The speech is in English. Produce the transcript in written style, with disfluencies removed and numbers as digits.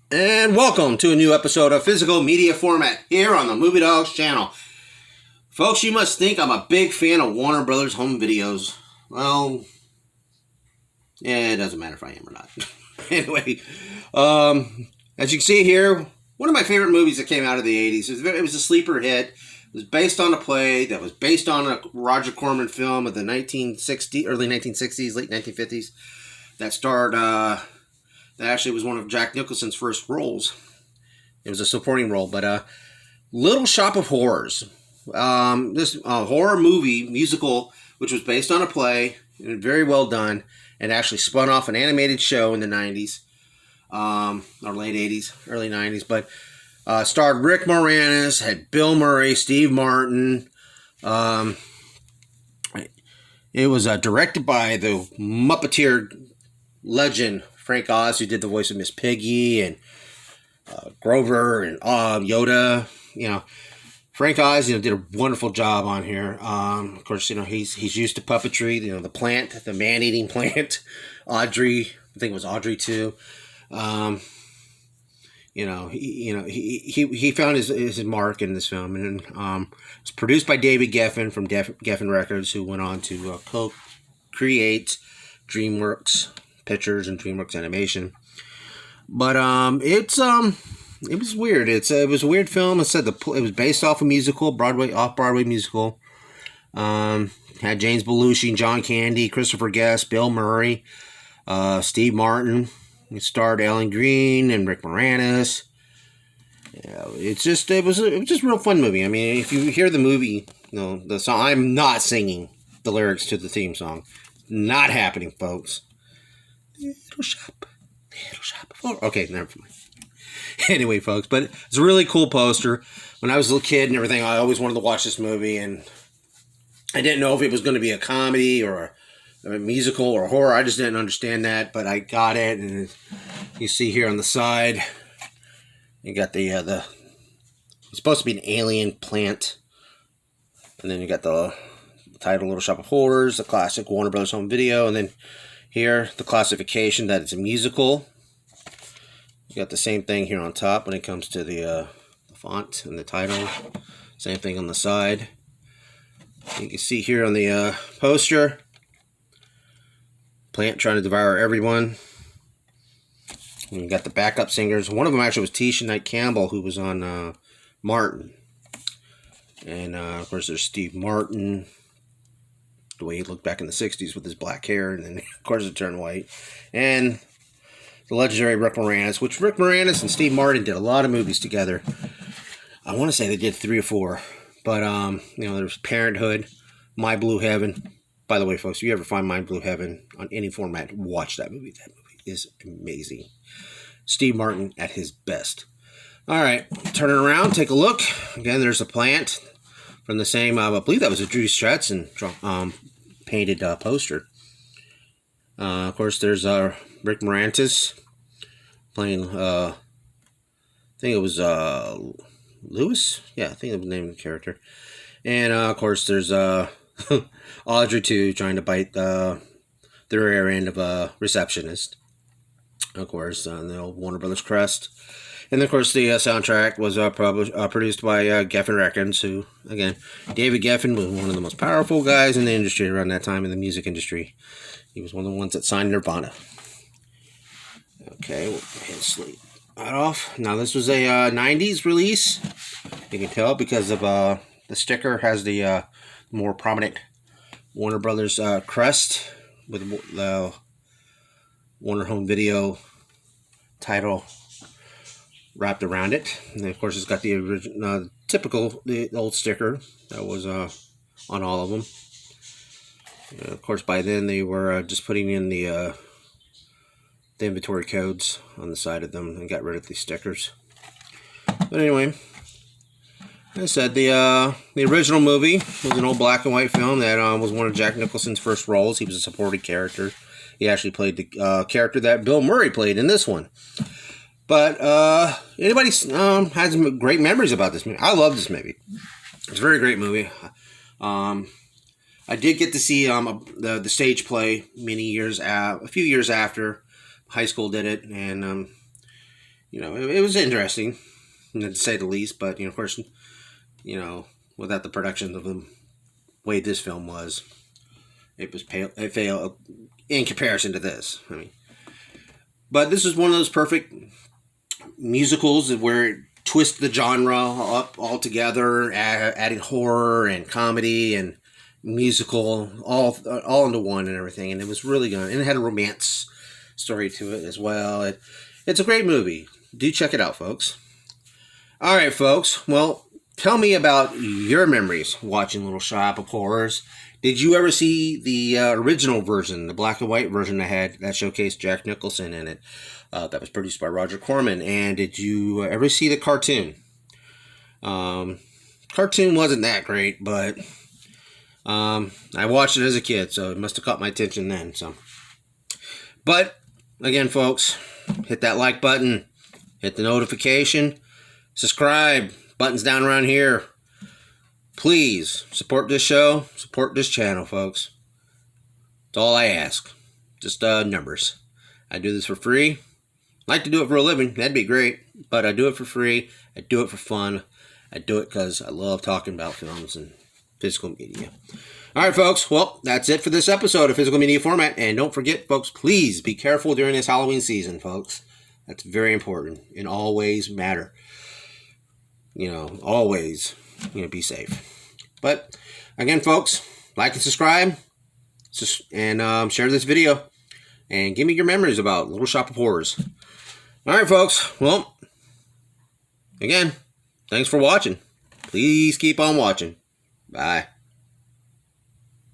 And welcome to a new episode of Physical Media Format here on the Movie Dawgs channel. Folks, you must think I'm a big fan of Warner Brothers home videos. Well, yeah, it doesn't matter if I am or not. Anyway, as you can see here, one of my favorite movies that came out of the 80s. It was a sleeper hit. It was based on a play that was based on a Roger Corman film of the early 1960s, late 1950s that starred... That actually was one of Jack Nicholson's first roles. It was a supporting role, but Little Shop of Horrors. This horror movie, musical, which was based on a play, and very well done, and actually spun off an animated show in the 90s, or late 80s, early 90s, but starred Rick Moranis, had Bill Murray, Steve Martin. It was directed by the Muppeteer legend Frank Oz, who did the voice of Miss Piggy and Grover and Yoda. Frank Oz, did a wonderful job on here. Of course, he's used to puppetry. The plant, the man-eating plant. Audrey, I think it was Audrey too. He found his mark in this film, and it's produced by David Geffen from Geffen Records, who went on to co-create DreamWorks Pictures and DreamWorks Animation. But it was weird. It was a weird film. It said it was based off a musical, off-Broadway musical. Had James Belushi, John Candy, Christopher Guest, Bill Murray, Steve Martin. It starred Alan Green and Rick Moranis. It was just a real fun movie. I mean, if you hear the movie, the song. I'm not singing the lyrics to the theme song. Not happening, folks. Little shop. Okay, never mind. Anyway, folks, but it's a really cool poster. When I was a little kid and everything, I always wanted to watch this movie, and I didn't know if it was going to be a comedy or a musical or horror. I just didn't understand that, but I got it, and you see here on the side, you got it's supposed to be an alien plant, and then you got the title Little Shop of Horrors, the classic Warner Brothers home video, and then here, the classification that it's a musical. You got the same thing here on top when it comes to the font and the title. Same thing on the side. You can see here on the poster, plant trying to devour everyone. And you got the backup singers. One of them actually was Tisha Knight Campbell, who was on Martin. And of course, there's Steve Martin. The way he looked back in the 60s with his black hair, and then, of course, it turned white. And the legendary Rick Moranis, which Rick Moranis and Steve Martin did a lot of movies together. I want to say they did 3 or 4. But, there's Parenthood, My Blue Heaven. By the way, folks, if you ever find My Blue Heaven on any format, watch that movie. That movie is amazing. Steve Martin at his best. All right, turn it around, take a look. Again, there's a plant from the same, I believe that was a Drew Struzan painted poster. Of course, there's Rick Moranis playing, I think it was Lewis? Yeah, I think it was the name of the character. And, of course, there's Audrey, too, trying to bite the rear end of a receptionist. Of course, the old Warner Brothers crest. And, of course, the soundtrack was produced by Geffen Records, who, again, David Geffen was one of the most powerful guys in the industry around that time, in the music industry. He was one of the ones that signed Nirvana. Okay, we'll sleep that off. Now, this was a 90s release. You can tell because of the sticker has the more prominent Warner Brothers crest with the Warner Home Video title wrapped around it. And of course, it's got the original, the old sticker that was on all of them. And of course, by then they were just putting in the inventory codes on the side of them and got rid of these stickers. But anyway, like I said, the original movie was an old black and white film that was one of Jack Nicholson's first roles. He was a supporting character. He actually played the character that Bill Murray played in this one. But anybody has some great memories about this movie? I love this movie. It's a very great movie. I did get to see the stage play a few years after high school did it, and it was interesting, to say the least. But of course, without the production of the way this film was, it failed in comparison to this. But this is one of those perfect musicals where it twists the genre up altogether, adding horror and comedy and musical all into one and everything. And it was really good. And it had a romance story to it as well. It's a great movie. Do check it out, folks. All right, folks. Well, tell me about your memories watching Little Shop of Horrors. Did you ever see the original version, the black and white version that showcased Jack Nicholson in it? That was produced by Roger Corman. And did you ever see the cartoon? Cartoon wasn't that great, but I watched it as a kid, so it must have caught my attention then. But again, folks, hit that like button, hit the notification, subscribe. Buttons down around here. Please support this show, support this channel, folks. That's all I ask. Just numbers. I do this for free. I'd like to do it for a living. That'd be great. But I do it for free. I do it for fun. I do it because I love talking about films and physical media. All right, folks. Well, that's it for this episode of Physical Media Format. And don't forget, folks, please be careful during this Halloween season, folks. That's very important and always matter. Always, be safe. But again, folks, like and subscribe, and share this video, and give me your memories about Little Shop of Horrors. All right, folks. Well, again, thanks for watching. Please keep on watching. Bye.